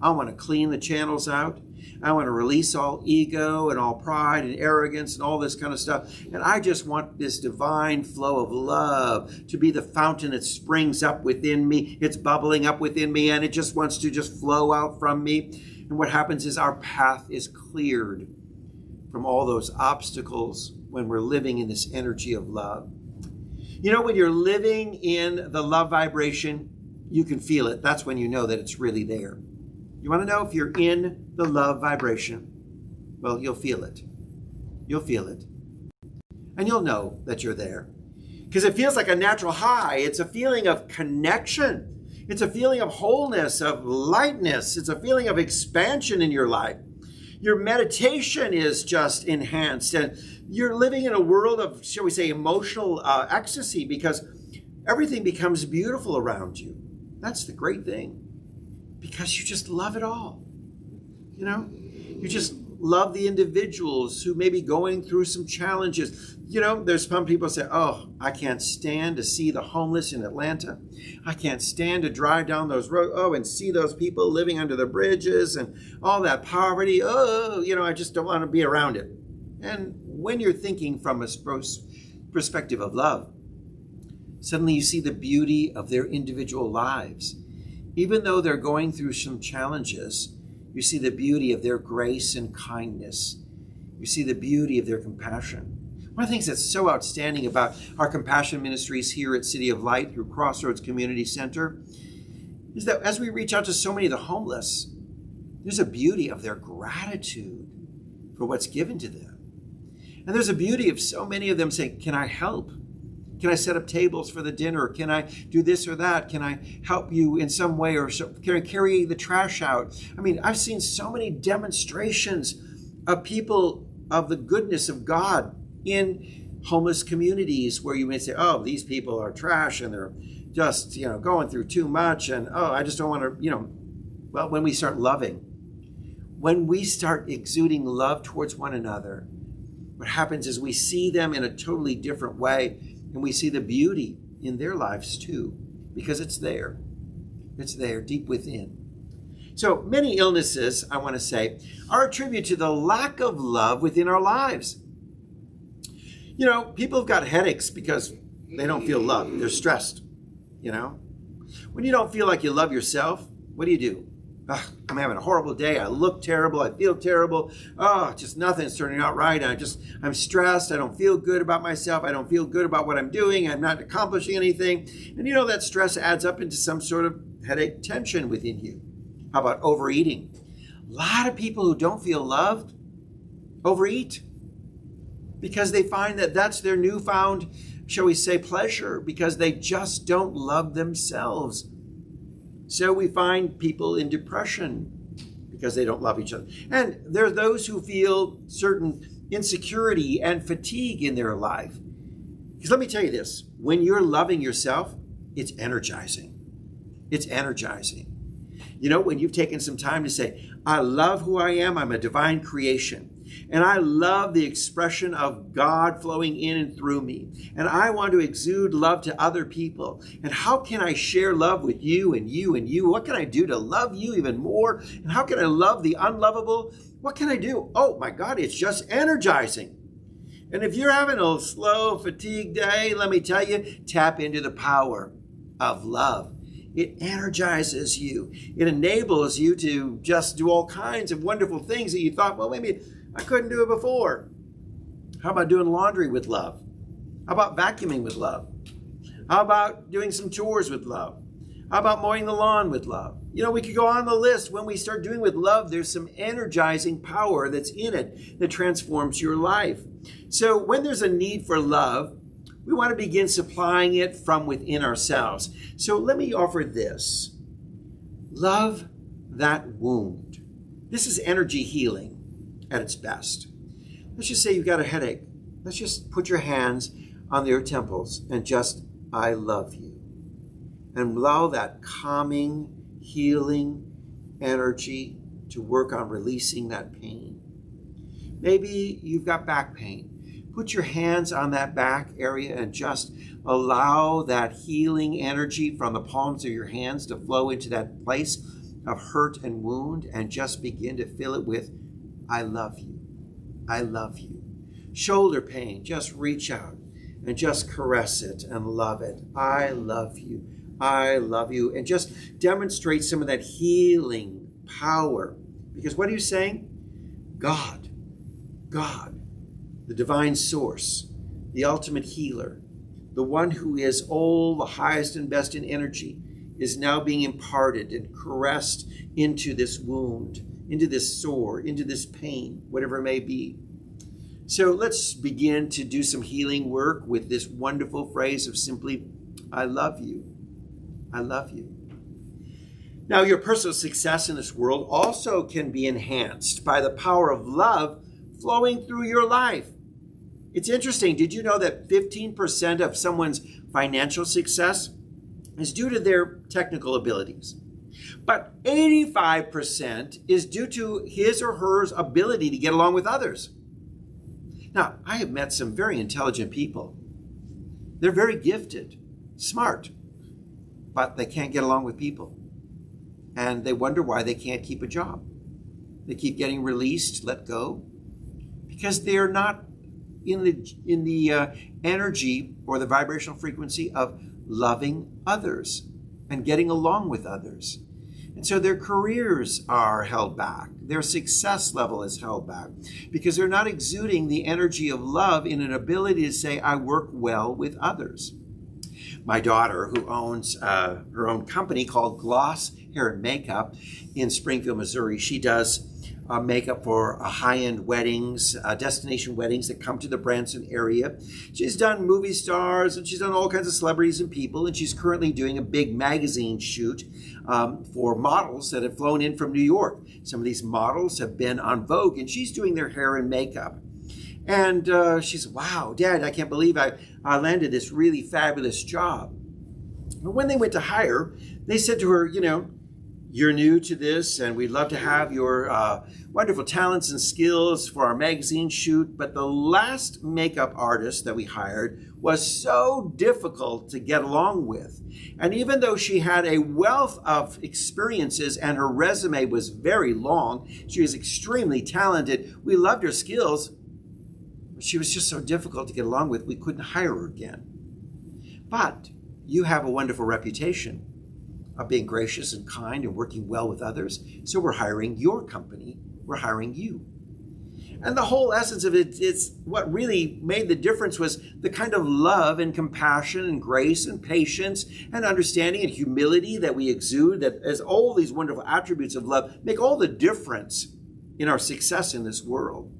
Speaker 1: I want to clean the channels out. I want to release all ego and all pride and arrogance and all this kind of stuff. And I just want this divine flow of love to be the fountain that springs up within me. It's bubbling up within me and it just wants to just flow out from me. And what happens is our path is cleared from all those obstacles when we're living in this energy of love. You know, when you're living in the love vibration, you can feel it. That's when you know that it's really there. You want to know if you're in the love vibration? Well, you'll feel it. You'll feel it. And you'll know that you're there. Because it feels like a natural high. It's a feeling of connection. It's a feeling of wholeness, of lightness. It's a feeling of expansion in your life. Your meditation is just enhanced. And you're living in a world of, shall we say, emotional ecstasy, because everything becomes beautiful around you. That's the great thing. Because you just love it all. You know? You just love the individuals who may be going through some challenges. You know, there's some people say, oh, I can't stand to see the homeless in Atlanta. I can't stand to drive down those roads, and see those people living under the bridges and all that poverty. Oh, I just don't want to be around it. And when you're thinking from a perspective of love, suddenly you see the beauty of their individual lives. Even though they're going through some challenges, you see the beauty of their grace and kindness. You see the beauty of their compassion. One of the things that's so outstanding about our compassion ministries here at City of Light through Crossroads Community Center is that as we reach out to so many of the homeless, there's a beauty of their gratitude for what's given to them. And there's a beauty of so many of them saying, can I help? Can I set up tables for the dinner? Can I do this or that? Can I help you in some way? Or can I carry the trash out? I mean, I've seen so many demonstrations of people of the goodness of God in homeless communities where you may say, oh, these people are trash and they're just, going through too much. And, I just don't want to, well, when we start loving, when we start exuding love towards one another, what happens is we see them in a totally different way. And we see the beauty in their lives too, because it's there. It's there deep within. So many illnesses, I want to say, are attributed to the lack of love within our lives. People have got headaches because they don't feel loved. They're stressed, When you don't feel like you love yourself, what do? I'm having a horrible day. I look terrible. I feel terrible. Just nothing's turning out right. I'm stressed. I don't feel good about myself. I don't feel good about what I'm doing. I'm not accomplishing anything. And that stress adds up into some sort of headache tension within you. How about overeating? A lot of people who don't feel loved overeat because they find that that's their newfound, shall we say, pleasure, because they just don't love themselves. So we find people in depression because they don't love each other. And there are those who feel certain insecurity and fatigue in their life. Because let me tell you this, when you're loving yourself, it's energizing. It's energizing. When you've taken some time to say, I love who I am, I'm a divine creation. And I love the expression of God flowing in and through me. And I want to exude love to other people. And how can I share love with you and you and you? What can I do to love you even more? And how can I love the unlovable? What can I do? Oh my God, it's just energizing. And if you're having a slow, fatigued day, let me tell you, tap into the power of love. It energizes you. It enables you to just do all kinds of wonderful things that you thought, well, maybe I couldn't do it before. How about doing laundry with love? How about vacuuming with love? How about doing some chores with love? How about mowing the lawn with love? We could go on the list. When we start doing with love, there's some energizing power that's in it that transforms your life. So when there's a need for love, we want to begin supplying it from within ourselves. So let me offer this. Love that wound. This is energy healing at its best. Let's just say you've got a headache. Let's just put your hands on your temples and just, I love you. And allow that calming, healing energy to work on releasing that pain. Maybe you've got back pain. Put your hands on that back area and just allow that healing energy from the palms of your hands to flow into that place of hurt and wound, and just begin to fill it with, I love you. I love you. Shoulder pain, just reach out and just caress it and love it. I love you. I love you. And just demonstrate some of that healing power. Because what are you saying? God, the divine source, the ultimate healer, the one who is all the highest and best in energy, is now being imparted and caressed into this wound, into this sore, into this pain, whatever it may be. So let's begin to do some healing work with this wonderful phrase of simply, I love you. I love you. Now, your personal success in this world also can be enhanced by the power of love flowing through your life. It's interesting. Did you know that 15% of someone's financial success is due to their technical abilities? But 85% is due to his or her ability to get along with others. Now, I have met some very intelligent people. They're very gifted, smart, but they can't get along with people. And they wonder why they can't keep a job. They keep getting released, let go, because they're not in the energy or the vibrational frequency of loving others and getting along with others. And so their careers are held back. Their success level is held back because they're not exuding the energy of love in an ability to say, I work well with others. My daughter, who owns her own company called Gloss Hair and Makeup in Springfield, Missouri, she does makeup for high-end weddings, destination weddings that come to the Branson area. She's done movie stars and she's done all kinds of celebrities and people, and she's currently doing a big magazine shoot for models that have flown in from New York. Some of these models have been on Vogue, and she's doing their hair and makeup. And she said, wow, Dad, I can't believe I landed this really fabulous job. But when they went to hire, they said to her, you know, you're new to this, and we'd love to have your wonderful talents and skills for our magazine shoot. But the last makeup artist that we hired was so difficult to get along with. And even though she had a wealth of experiences and her resume was very long, she was extremely talented. We loved her skills, but she was just so difficult to get along with, we couldn't hire her again. But you have a wonderful reputation of being gracious and kind and working well with others. So we're hiring your company. We're hiring you. And the whole essence of it is what really made the difference was the kind of love and compassion and grace and patience and understanding and humility that we exude, that as all these wonderful attributes of love make all the difference in our success in this world.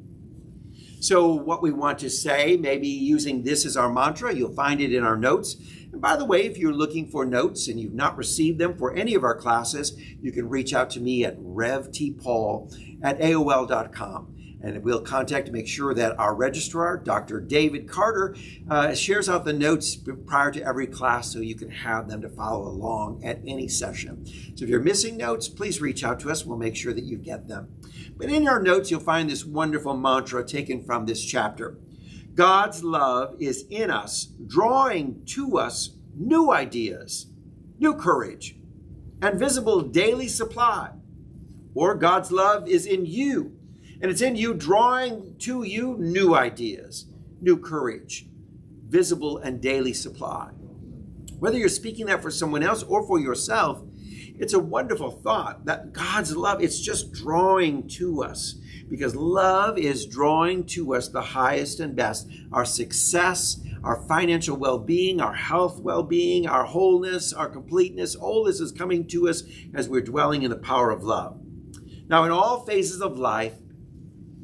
Speaker 1: So what we want to say, maybe using this as our mantra, you'll find it in our notes. And by the way, if you're looking for notes and you've not received them for any of our classes, you can reach out to me at revtpaul@aol.com. And we'll contact to make sure that our registrar, Dr. David Carter, shares out the notes prior to every class so you can have them to follow along at any session. So if you're missing notes, please reach out to us. We'll make sure that you get them. But in our notes, you'll find this wonderful mantra taken from this chapter. God's love is in us, drawing to us new ideas, new courage, and visible daily supply. Or God's love is in you, and it's in you, drawing to you new ideas, new courage, visible and daily supply. Whether you're speaking that for someone else or for yourself, it's a wonderful thought that God's love, it's just drawing to us, because love is drawing to us the highest and best. Our success, our financial well-being, our health well-being, our wholeness, our completeness, all this is coming to us as we're dwelling in the power of love. Now, in all phases of life,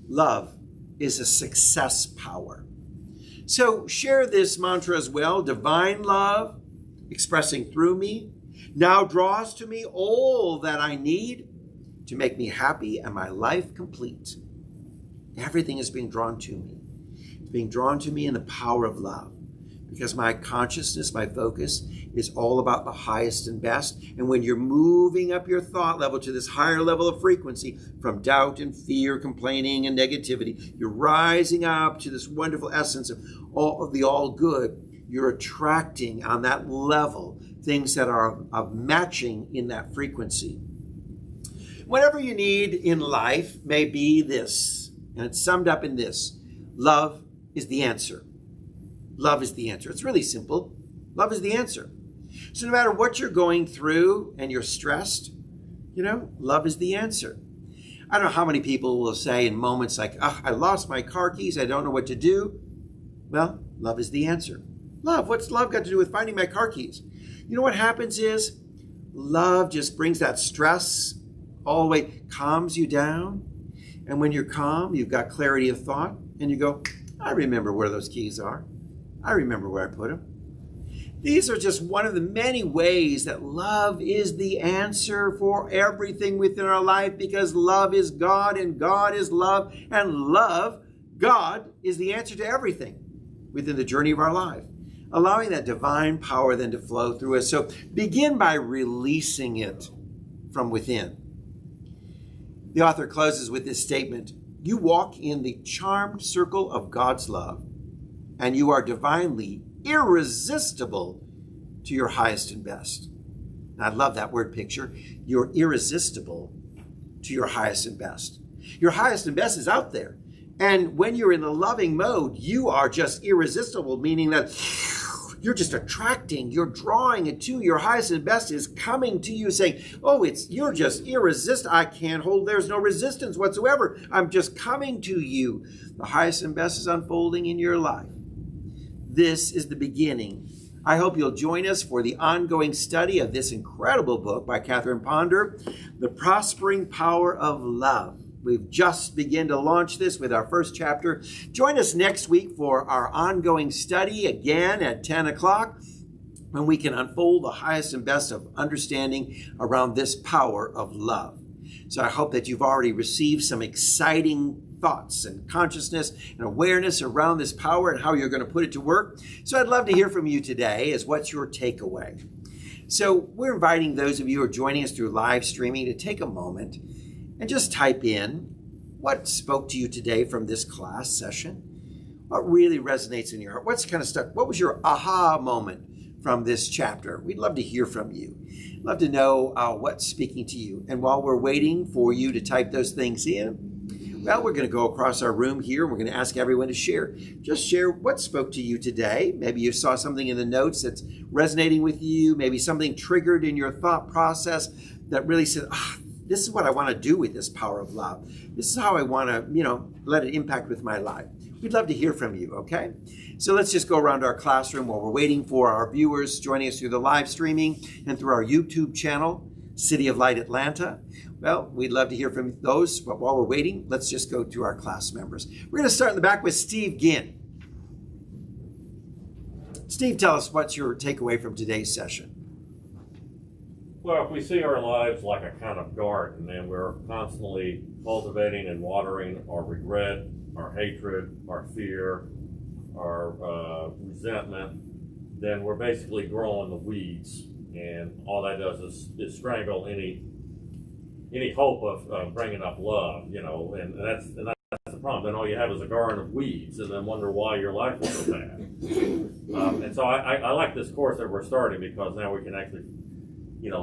Speaker 1: love is a success power. So share this mantra as well. Divine love expressing through me now draws to me all that I need to make me happy and my life complete. Everything is being drawn to me. It's being drawn to me in the power of love, because my consciousness, my focus is all about the highest and best. And when you're moving up your thought level to this higher level of frequency from doubt and fear, complaining and negativity, you're rising up to this wonderful essence of the all good. You're attracting on that level things that are of matching in that frequency. Whatever you need in life may be this, and it's summed up in this: love is the answer. Love is the answer. It's really simple. Love is the answer. So no matter what you're going through and you're stressed, love is the answer. I don't know how many people will say in moments like, I lost my car keys, I don't know what to do. Well, love is the answer. Love, what's love got to do with finding my car keys? You know what happens is love just brings that stress all the way, calms you down. And when you're calm, you've got clarity of thought. And you go, I remember where those keys are. I remember where I put them. These are just one of the many ways that love is the answer for everything within our life, because love is God and God is love, and love, God, is the answer to everything within the journey of our life, allowing that divine power then to flow through us. So begin by releasing it from within. The author closes with this statement: you walk in the charmed circle of God's love, and you are divinely irresistible to your highest and best. And I love that word picture. You're irresistible to your highest and best. Your highest and best is out there. And when you're in the loving mode, you are just irresistible, meaning that you're just attracting, you're drawing it to your highest and best is coming to you saying, oh, you're just irresistible. I can't hold, there's no resistance whatsoever. I'm just coming to you. The highest and best is unfolding in your life. This is the beginning. I hope you'll join us for the ongoing study of this incredible book by Catherine Ponder, The Prospering Power of Love. We've just begun to launch this with our first chapter. Join us next week for our ongoing study again at 10 o'clock, when we can unfold the highest and best of understanding around this power of love. So I hope that you've already received some exciting thoughts and consciousness and awareness around this power and how you're going to put it to work. So I'd love to hear from you today as what's your takeaway. So we're inviting those of you who are joining us through live streaming to take a moment and just type in what spoke to you today from this class session. What really resonates in your heart? What's kind of stuck? What was your aha moment from this chapter? We'd love to hear from you. Love to know what's speaking to you. And while we're waiting for you to type those things in, well, we're going to go across our room here. We're going to ask everyone to share. Just share what spoke to you today. Maybe you saw something in the notes that's resonating with you. Maybe something triggered in your thought process that really said, this is what I want to do with this power of love. This is how I want to, let it impact with my life. We'd love to hear from you, okay? So let's just go around our classroom while we're waiting for our viewers joining us through the live streaming and through our YouTube channel, City of Light Atlanta. Well, we'd love to hear from those, but while we're waiting, let's just go to our class members. We're going to start in the back with Steve Ginn. Steve, tell us what's your takeaway from today's session.
Speaker 2: Well, if we see our lives like a kind of garden and we're constantly cultivating and watering our regret, our hatred, our fear, our resentment, then we're basically growing the weeds, and all that does is strangle any hope of bringing up love, and that's the problem. Then all you have is a garden of weeds, and then wonder why your life was so bad. And so I like this course that we're starting, because now we can actually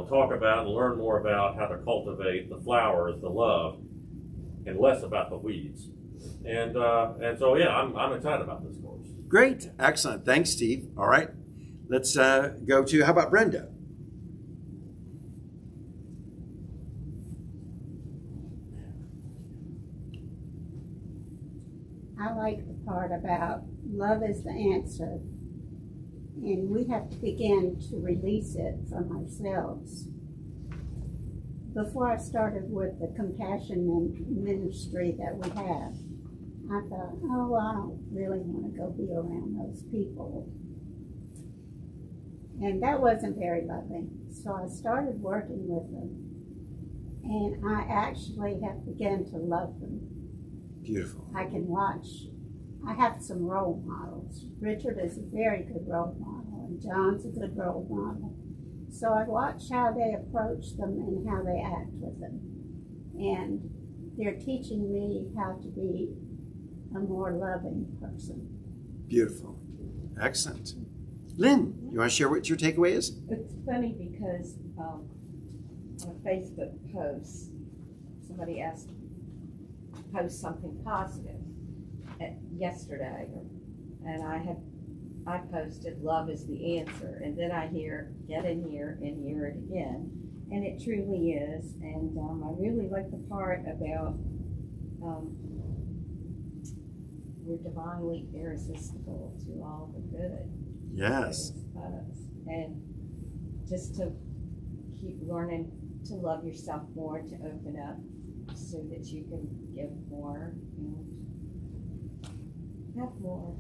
Speaker 2: talk about and learn more about how to cultivate the flowers, the love, and less about the weeds. And so, yeah, I'm excited about this course.
Speaker 1: Great. Excellent. Thanks, Steve. All right. Let's go to, how about Brenda?
Speaker 3: I like the part about love is the answer, and we have to begin to release it from ourselves. Before I started with the compassion ministry that we have, I thought, I don't really want to go be around those people. And that wasn't very loving. So I started working with them, and I actually have begun to love them.
Speaker 1: Beautiful.
Speaker 3: I can watch. I have some role models. Richard is a very good role model, and John's a good role model. So I watch how they approach them and how they act with them. And they're teaching me how to be a more loving person.
Speaker 1: Beautiful. Excellent. Lynn, you want to share what your takeaway is?
Speaker 4: It's funny because on a Facebook post, somebody asked to post something positive yesterday, and I posted love is the answer, and then I hear get in here and hear it again, and it truly is. And I really like the part about we're divinely irresistible to all the good.
Speaker 1: Yes.
Speaker 4: And just to keep learning to love yourself more, to open up so that you can give more. have more,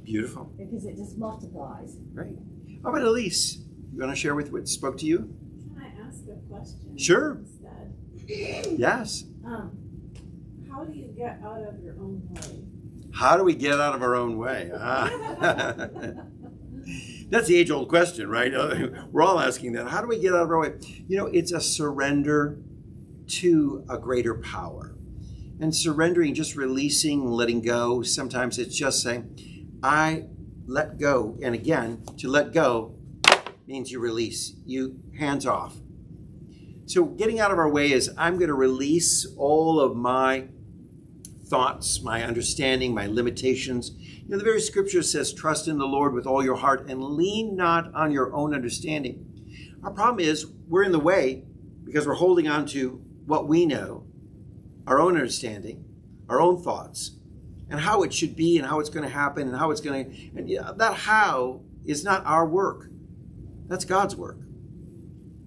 Speaker 1: Beautiful.
Speaker 4: because it just multiplies.
Speaker 1: Great. How about Elise? You want to share with what spoke to you?
Speaker 5: Can I ask a question?
Speaker 1: Sure.
Speaker 5: Instead?
Speaker 1: Yes.
Speaker 5: How do you get out of your own way?
Speaker 1: How do we get out of our own way? That's the age-old question, right? We're all asking that. How do we get out of our way? You know, it's a surrender to a greater power. And surrendering, just releasing, letting go. Sometimes it's just saying, I let go. And again, to let go means you release. You hands off. So getting out of our way is I'm going to release all of my thoughts, my understanding, my limitations. You know, the very scripture says, trust in the Lord with all your heart and lean not on your own understanding. Our problem is we're in the way because we're holding on to what we know, our own understanding, our own thoughts, and how it should be and how it's going to happen and how it's going to, and yeah, that how is not our work. That's God's work.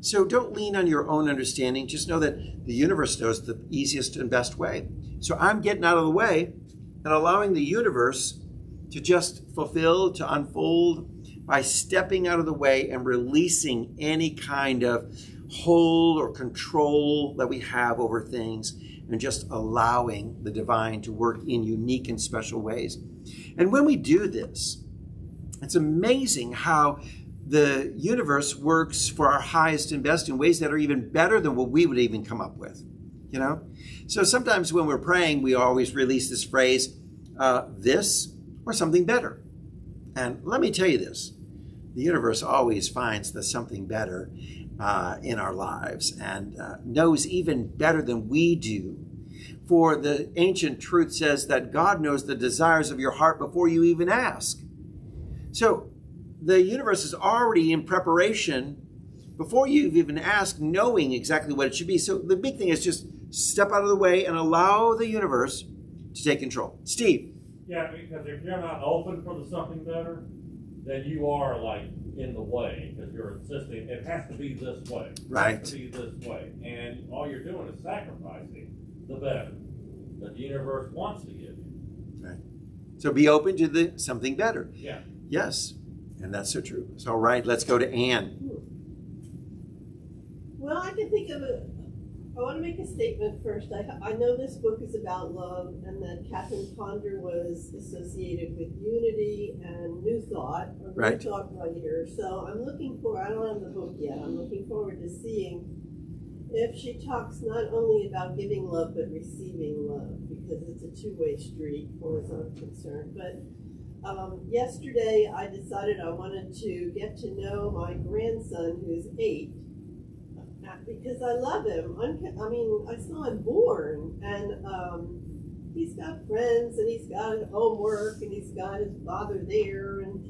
Speaker 1: So don't lean on your own understanding. Just know that the universe knows the easiest and best way. So I'm getting out of the way and allowing the universe to just fulfill, to unfold by stepping out of the way and releasing any kind of hold or control that we have over things and just allowing the divine to work in unique and special ways. And when we do this, it's amazing how the universe works for our highest and best in ways that are even better than what we would even come up with, you know? So sometimes when we're praying, we always release this phrase, this or something better. And let me tell you this, the universe always finds the something better in our lives and knows even better than we do. For the ancient truth says that God knows the desires of your heart before you even ask. So the universe is already in preparation before you've even asked, knowing exactly what it should be. So the big thing is just step out of the way and allow the universe to take control. Steve.
Speaker 2: Yeah, because if you're not open for the something better, then you are like in the way because you're insisting it has to be this way.
Speaker 1: Right.
Speaker 2: It has to be this way. And all you're doing is sacrificing the better that the universe wants to give you.
Speaker 1: Right. So be open to the something better.
Speaker 2: Yeah.
Speaker 1: Yes. And that's so true. So, all right, let's go to Anne.
Speaker 6: Well, I can think of I want to make a statement first. I know this book is about love and that Catherine Ponder was associated with unity and New Thought, or
Speaker 1: Right.
Speaker 6: New Thought writer. So I'm looking for, I don't have the book yet, I'm looking forward to seeing if she talks not only about giving love but receiving love, because it's a two-way street as far as I'm concerned. But yesterday I decided I wanted to get to know my grandson who's 8 because I love him. I mean, I saw him born and he's got friends and he's got homework and he's got his father there and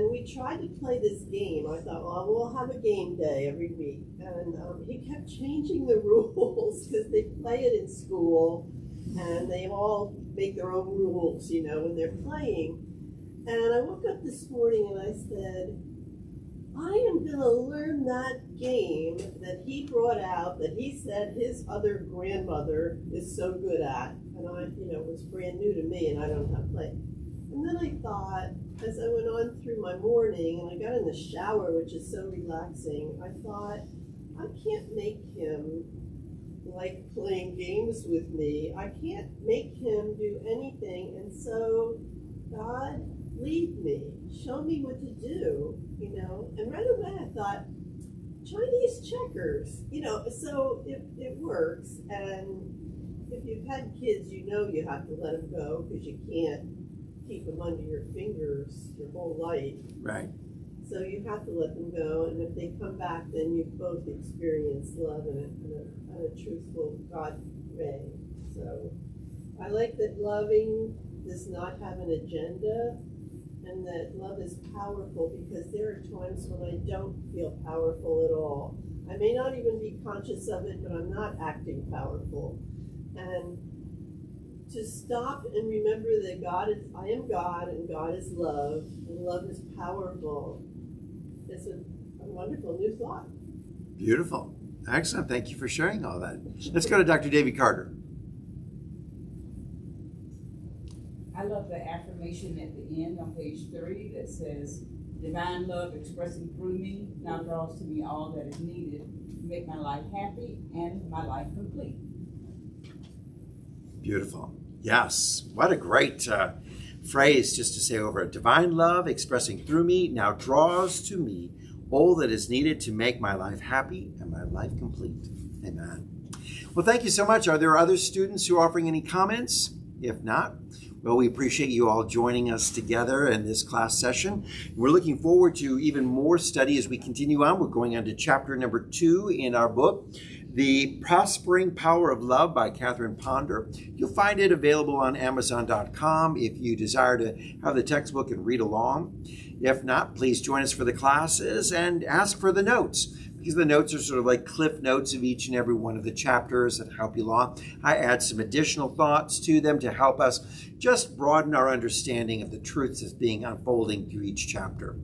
Speaker 6: we tried to play this game. I thought, well, we'll have a game day every week. And he kept changing the rules because they play it in school and they all make their own rules, you know, when they're playing. And I woke up this morning and I said, I am going to learn that game that he brought out, that he said his other grandmother is so good at. And it was brand new to me and I don't know how to play. And then I thought, as I went on through my morning and I got in the shower, which is so relaxing, I thought, I can't make him like playing games with me. I can't make him do anything. And so, God, lead me. Show me what to do, you know. And right away I thought, Chinese checkers, you know, so it works. And if you've had kids, you know you have to let them go because you can't keep them under your fingers your whole life.
Speaker 1: Right.
Speaker 6: So you have to let them go, and if they come back, then you've both experienced love in a truthful God way. So I like that loving does not have an agenda, and that love is powerful because there are times when I don't feel powerful at all. I may not even be conscious of it, but I'm not acting powerful. And to stop and remember that I am God and God is love, and love is powerful. It's a wonderful new thought.
Speaker 1: Beautiful. Excellent. Thank you for sharing all that. Let's go to Dr. David Carter.
Speaker 7: I love the affirmation at the end on page 3 that says, divine love expressing through me now draws to me all that is needed to make my life happy and my life complete.
Speaker 1: Beautiful. Yes. What a great phrase just to say over it. Divine love expressing through me now draws to me all that is needed to make my life happy and my life complete. Amen. Well, thank you so much. Are there other students who are offering any comments? If not, well, we appreciate you all joining us together in this class session. We're looking forward to even more study as we continue on. We're going on to chapter number 2 in our book, The Prospering Power of Love by Catherine Ponder. You'll find it available on Amazon.com if you desire to have the textbook and read along. If not, please join us for the classes and ask for the notes, because the notes are sort of like cliff notes of each and every one of the chapters that help you along. I add some additional thoughts to them to help us just broaden our understanding of the truths that's being unfolding through each chapter.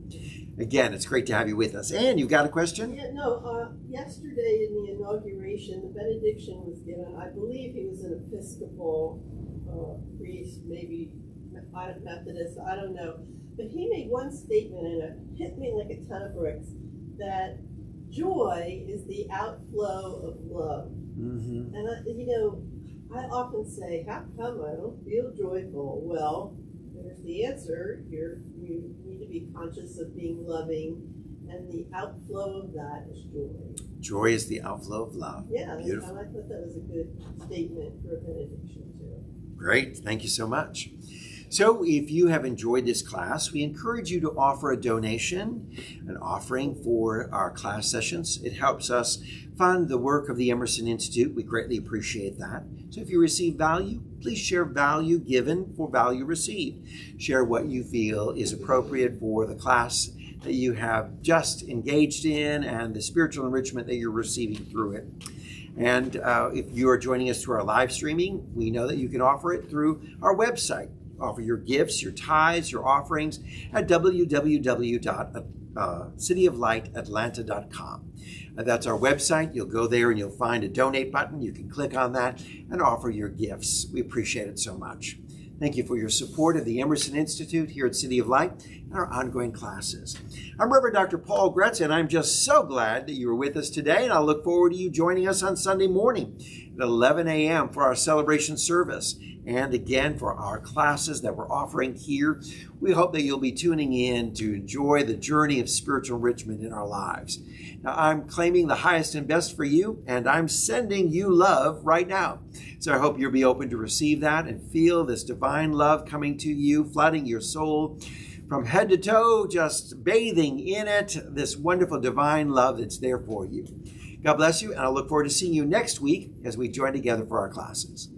Speaker 1: Again, it's great to have you with us. Anne, you got a question?
Speaker 6: Yeah, no, yesterday in the inauguration, the benediction was given. I believe he was an Episcopal priest, maybe Methodist, I don't know. But he made one statement, and it hit me like a ton of bricks, that joy is the outflow of love.
Speaker 1: Mm-hmm.
Speaker 6: And, I often say, how come I don't feel joyful? Well, there's the answer. You need to be conscious of being loving, and the outflow of that is joy.
Speaker 1: Joy is the outflow of love.
Speaker 6: Yeah,
Speaker 1: Beautiful.
Speaker 6: I thought that was a good statement for a benediction, too.
Speaker 1: Great. Thank you so much. So if you have enjoyed this class, we encourage you to offer a donation, an offering for our class sessions. It helps us fund the work of the Emerson Institute. We greatly appreciate that. So if you receive value, please share value given for value received. Share what you feel is appropriate for the class that you have just engaged in and the spiritual enrichment that you're receiving through it. And if you are joining us through our live streaming, we know that you can offer it through our website. Offer your gifts, your tithes, your offerings at www.cityoflightatlanta.com. That's our website. You'll go there and you'll find a donate button. You can click on that and offer your gifts. We appreciate it so much. Thank you for your support of the Emerson Institute here at City of Light and our ongoing classes. I'm Reverend Dr. Paul Gretz, and I'm just so glad that you were with us today, and I'll look forward to you joining us on Sunday morning at 11 a.m. for our celebration service, and again for our classes that we're offering here. We hope that you'll be tuning in to enjoy the journey of spiritual enrichment in our lives. Now, I'm claiming the highest and best for you, and I'm sending you love right now. So I hope you'll be open to receive that and feel this divine love coming to you, flooding your soul from head to toe, just bathing in it, this wonderful divine love that's there for you. God bless you, and I look forward to seeing you next week as we join together for our classes.